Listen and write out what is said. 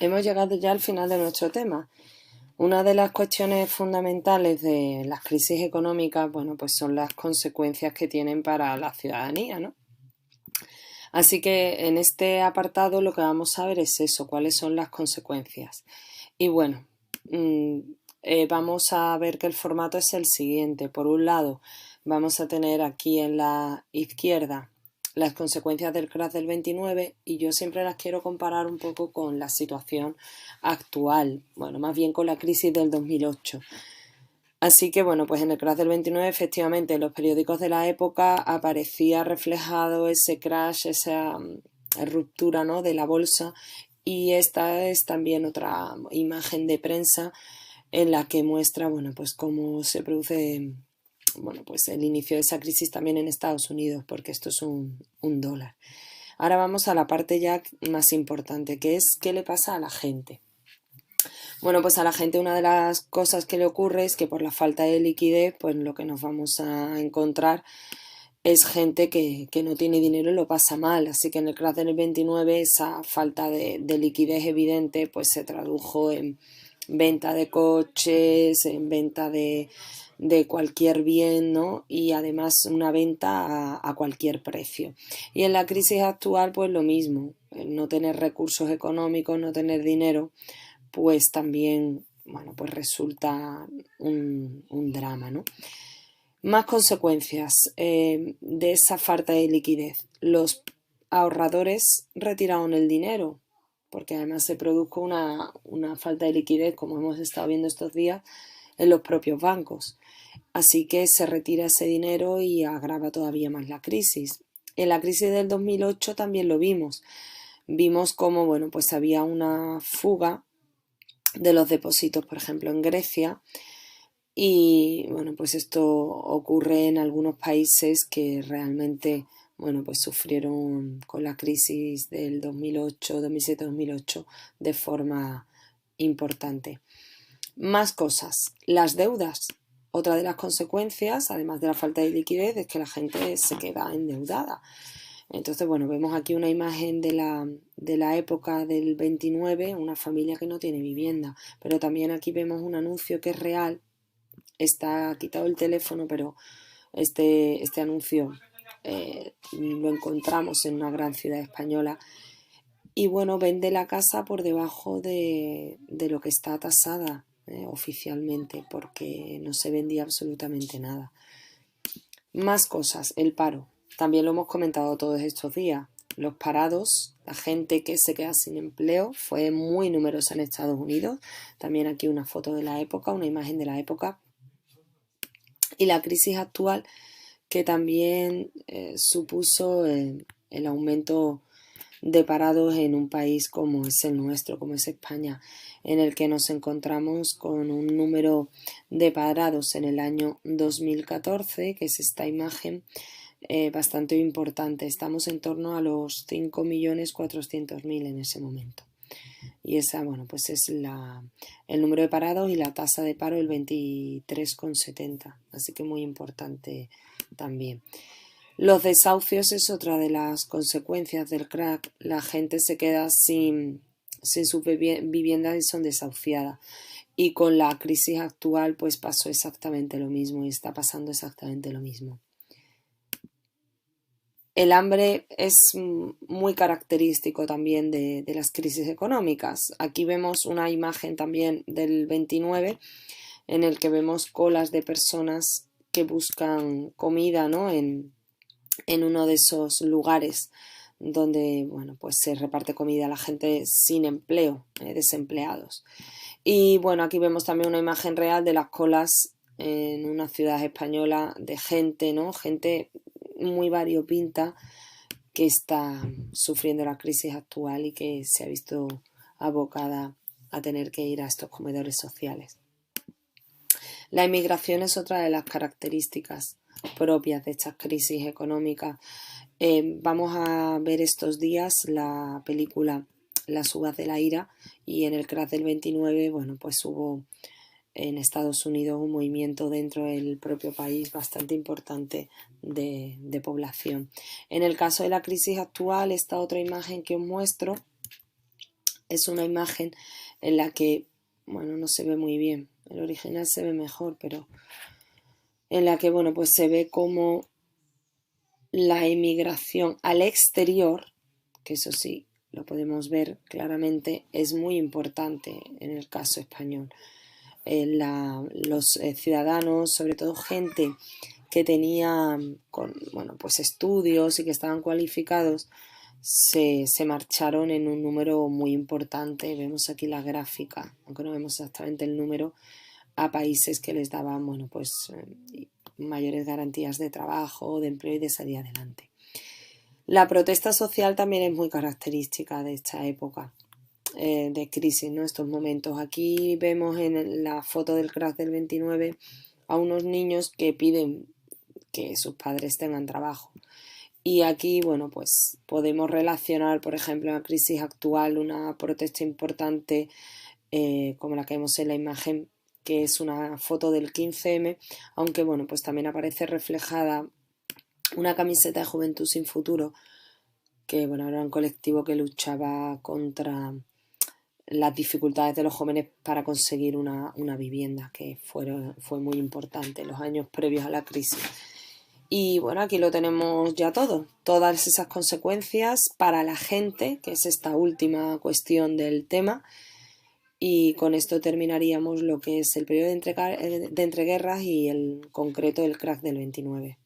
Hemos llegado ya al final de nuestro tema. Una de las cuestiones fundamentales de las crisis económicas, bueno, pues son las consecuencias que tienen para la ciudadanía, ¿no? Así que en este apartado lo que vamos a ver es eso, cuáles son las consecuencias. Y bueno, vamos a ver que el formato es el siguiente. Por un lado, vamos a tener aquí en la izquierda las consecuencias del crash del 29 y yo siempre las quiero comparar un poco con la situación actual, bueno, más bien con la crisis del 2008. Así que bueno, pues en el crash del 29 efectivamente en los periódicos de la época aparecía reflejado ese crash, esa ruptura, ¿no?, de la bolsa, y esta es también otra imagen de prensa en la que muestra, bueno, pues cómo se produce, bueno, pues el inicio de esa crisis también en Estados Unidos, porque esto es un dólar. Ahora vamos a la parte ya más importante, que es qué le pasa a la gente. Bueno, pues a la gente una de las cosas que le ocurre es que por la falta de liquidez, pues lo que nos vamos a encontrar es gente que no tiene dinero y lo pasa mal. Así que en el crash del 29 esa falta de liquidez evidente pues se tradujo en venta de coches, en venta de cualquier bien, ¿no? Y además una venta a cualquier precio. Y en la crisis actual pues lo mismo, el no tener recursos económicos, no tener dinero, pues también, bueno, pues resulta un drama, ¿no? Más consecuencias de esa falta de liquidez. Los ahorradores retiraron el dinero, porque además se produjo una falta de liquidez, como hemos estado viendo estos días, en los propios bancos. Así que se retira ese dinero y agrava todavía más la crisis. En la crisis del 2008 también lo vimos. Vimos cómo, bueno, pues había una fuga de los depósitos, por ejemplo, en Grecia. Y bueno, pues esto ocurre en algunos países que realmente, bueno, pues sufrieron con la crisis del 2008, 2007-2008 de forma importante. Más cosas. Las deudas. Otra de las consecuencias, además de la falta de liquidez, es que la gente se queda endeudada. Entonces, bueno, vemos aquí una imagen de la época del 29, una familia que no tiene vivienda, pero también aquí vemos un anuncio que es real. Está quitado el teléfono, pero este anuncio lo encontramos en una gran ciudad española. Y bueno, vende la casa por debajo de lo que está tasada oficialmente, porque no se vendía absolutamente nada. Más cosas, el paro. También lo hemos comentado todos estos días. Los parados, la gente que se queda sin empleo, fue muy numerosa en Estados Unidos. También aquí una foto de la época, una imagen de la época. Y la crisis actual, que también supuso el aumento de parados en un país como es el nuestro, como es España, en el que nos encontramos con un número de parados en el año 2014, que es esta imagen, bastante importante. Estamos en torno a los 5.400.000 en ese momento. Y esa, bueno, pues es el número de parados y la tasa de paro el 23,70. Así que muy importante también. Los desahucios es otra de las consecuencias del crack. La gente se queda sin sus viviendas y son desahuciadas. Y con la crisis actual pues pasó exactamente lo mismo y está pasando exactamente lo mismo. El hambre es muy característico también de las crisis económicas. Aquí vemos una imagen también del 29 en el que vemos colas de personas que buscan comida, ¿no?, en uno de esos lugares donde, bueno, pues se reparte comida a la gente sin empleo, desempleados. Y bueno, aquí vemos también una imagen real de las colas en una ciudad española de gente, ¿no? Gente muy variopinta que está sufriendo la crisis actual y que se ha visto abocada a tener que ir a estos comedores sociales. La inmigración es otra de las características propias de estas crisis económicas. Vamos a ver estos días la película Las uvas de la ira, y en el crash del 29, bueno, pues hubo en Estados Unidos un movimiento dentro del propio país bastante importante de población. En el caso de la crisis actual, esta otra imagen que os muestro Es una imagen en la que, bueno, no se ve muy bien, el original se ve mejor, pero en la que, bueno, pues se ve como la emigración al exterior, que eso sí, lo podemos ver claramente, es muy importante en el caso español. Los ciudadanos, sobre todo gente que tenía bueno, pues estudios y que estaban cualificados, se marcharon en un número muy importante. Vemos aquí la gráfica, aunque no vemos exactamente el número, a países que les daban, bueno, pues mayores garantías de trabajo, de empleo y de salir adelante. La protesta social también es muy característica de esta época de crisis, ¿no? Estos momentos. Aquí vemos en la foto del crack del 29 a unos niños que piden que sus padres tengan trabajo. Y aquí, bueno, pues podemos relacionar, por ejemplo, en la crisis actual, una protesta importante como la que vemos en la imagen, que es una foto del 15M, aunque, bueno, pues también aparece reflejada una camiseta de Juventud Sin Futuro, que, bueno, era un colectivo que luchaba contra las dificultades de los jóvenes para conseguir una vivienda, que fue muy importante en los años previos a la crisis. Y bueno, aquí lo tenemos ya todo, todas esas consecuencias para la gente, que es esta última cuestión del tema. Y con esto terminaríamos lo que es el periodo de entreguerras y el concreto del crack del 29.